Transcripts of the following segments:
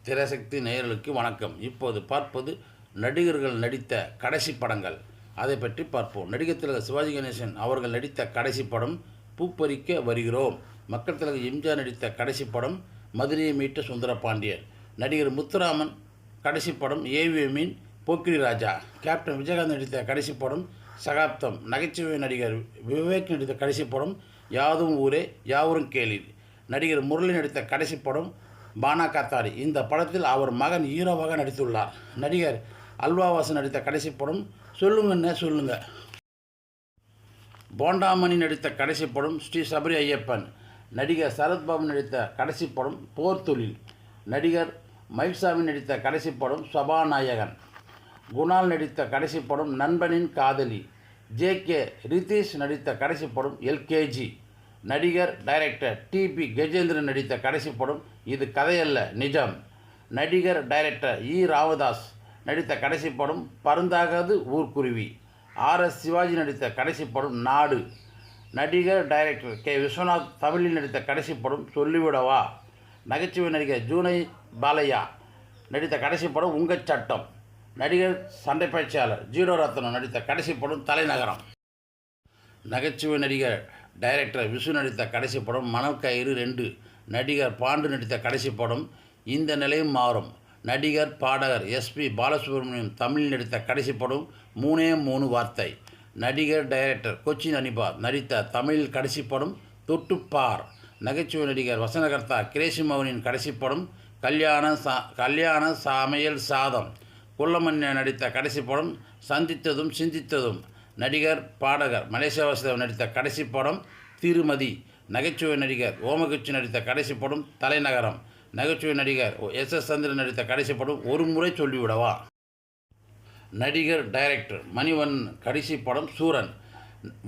திரைசக்தி நேயர்களுக்கு வணக்கம். இப்போது பார்ப்பது நடிகர்கள் நடித்த கடைசி படங்கள். அதை பற்றி பார்ப்போம். நடிகர் திலக சிவாஜி கணேசன் அவர்கள் நடித்த கடைசி படம் பூப்பறிக்க வருகிறோம். மக்கள் திலக எம்ஜிஆர் நடித்த கடைசி படம் மதுரையை மீட்ட சுந்தரபாண்டியன். நடிகர் முத்துராமன் கடைசி படம் ஏவிஎம்மின் போக்கிரி ராஜா. கேப்டன் விஜயகாந்த் நடித்த கடைசி படம் சகாப்தம். நகைச்சுவை நடிகர் விவேக் நடித்த கடைசி படம் யாதும் ஊரே யாவரும் கேளீர். நடிகர் முரளி நடித்த கடைசி படம் பானா காத்தாடி. இந்த படத்தில் அவர் மகன் ஹீரோவாக நடித்துள்ளார். நடிகர் அல்வாவாசன் நடித்த கடைசி படம் சொல்லுங்கண்ணே சொல்லுங்க. போண்டாமணி நடித்த கடைசி படம் ஸ்ரீ சபரி ஐயப்பன். நடிகர் சரத்பாபு நடித்த கடைசி படம் போர் தொழில். நடிகர் மயில்சாமி நடித்த கடைசி படம் சபாநாயகன். குணால் நடித்த கடைசி படம் நண்பனின் காதலி. ஜே.கே. ரிதீஷ் நடித்த கடைசி படம் எல்கேஜி. நடிகர் டைரக்டர் டி.பி. கஜேந்திரன் நடித்த கடைசி படம் இது கதையல்ல நிஜம். நடிகர் டைரக்டர் ராமதாஸ் நடித்த கடைசி படம் பருந்தாகாது ஊர்க்குருவி. ஆர்.எஸ். சிவாஜி நடித்த கடைசி படம் நாடு. நடிகர் டைரக்டர் கே. விஸ்வநாத் தமிழில் நடித்த கடைசி படம் சொல்லிவிடவா. நகைச்சுவை நடிகர் ஜூனை பாலையா நடித்த கடைசி படம் உங்கள் சட்டம். நடிகர் சண்டை பயிற்சியாளர் ஜீரோ ரத்னம் நடித்த கடைசி படம் தலைநகரம். நகைச்சுவை நடிகர் டைரக்டர் விசு நடித்த கடைசி படம் மணக்கயிறு 2. நடிகர் பாண்டு நடித்த கடைசி படம் இந்த நிலையும் மாறும். நடிகர் பாடகர் எஸ்.பி. பாலசுப்ரமணியம் தமிழில் நடித்த கடைசி படம் 3 வார்த்தை. நடிகர் டைரக்டர் கொச்சின் அனிபா நடித்த தமிழில் கடைசி படம் தொட்டுப்பார். நகைச்சுவை நடிகர் வசனகர்த்தா கிரேசி மோகனின் கடைசி படம் கல்யாண சமையல் சாதம். குள்ளமன்யா நடித்த கடைசி படம் சந்தித்ததும் சிந்தித்ததும். நடிகர் பாடகர் மலேசியா வாசுதேவன் நடித்த கடைசி படம் திருமதி. நகைச்சுவை நடிகர் ஓமகுச்சி நடித்த கடைசி படம் தலைநகரம். நகைச்சுவை நடிகர் எஸ்.எஸ். சந்திரன் நடித்த கடைசி படம் ஒரு முறை சொல்லிவிடவா. நடிகர் டைரக்டர் மணிவண்ணன் கடைசி படம் சூரன்.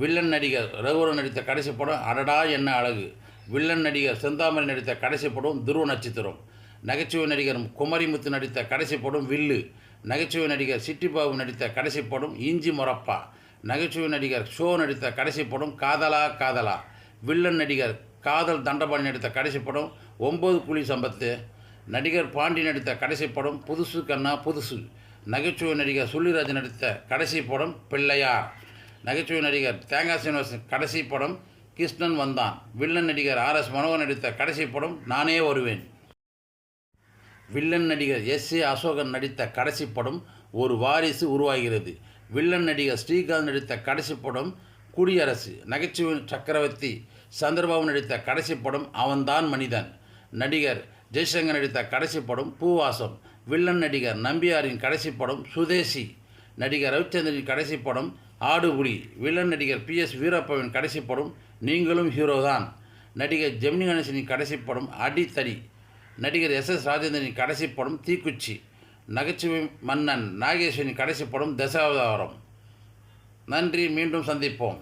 வில்லன் நடிகர் ரகுவரன் நடித்த கடைசி படம் அடடா என்ன அழகு. வில்லன் நடிகர் செந்தாமரை நடித்த கடைசி படம் துருவ நட்சத்திரம். நகைச்சுவை நடிகர் குமரிமுத்து நடித்த கடைசி படம் வில்லு. நகைச்சுவை நடிகர் சிட்டிபாபு நடித்த கடைசி படம் இஞ்சி மொரப்பா. நகைச்சுவை நடிகர் ஷோ நடித்த கடைசி படம் காதலா காதலா. வில்லன் நடிகர் காதல் தண்டபாணி நடித்த கடைசி படம் 9 குழி சம்பத்து. நடிகர் பாண்டி நடித்த கடைசி படம் புதுசு கண்ணா புதுசு. நகைச்சுவை நடிகர் சுள்ளிராஜ் நடித்த கடைசி படம் பிள்ளையார். நகைச்சுவை நடிகர் தேங்காய் சீனிவாசன் கடைசி படம் கிருஷ்ணன் வந்தான். வில்லன் நடிகர் ஆர்.எஸ். மனோகர் நடித்த கடைசி படம் நானே வருவேன். வில்லன் நடிகர் எஸ்.ஏ. அசோகன் நடித்த கடைசி படம் ஒரு வாரிசு உருவாகிறது. வில்லன் நடிகர் ஸ்ரீகாந்த் நடித்த கடைசி படம் குடியரசு. நகைச்சுவை சக்கரவர்த்தி சந்திரபாபு நடித்த கடைசி படம் அவன்தான் மனிதன். நடிகர் ஜெய்சங்கர் நடித்த கடைசி படம் பூவாசம். வில்லன் நடிகர் நம்பியாரின் கடைசி படம் சுதேசி. நடிகர் ரவிச்சந்திரனின் கடைசி படம் ஆடுபுலி. வில்லன் நடிகர் பி.எஸ். வீரப்பாவின் கடைசி படம் நீங்களும் ஹீரோதான். நடிகர் ஜெமினி கணேசனின் கடைசி படம் அடித்தடி. நடிகர் எஸ்.எஸ். ராஜேந்திரனின் கடைசி படம் தீக்குச்சி. நகைச்சுவை மன்னன் நாகேஸ்வரின் கடைசி படம் தசாவதாரம். நன்றி, மீண்டும் சந்திப்போம்.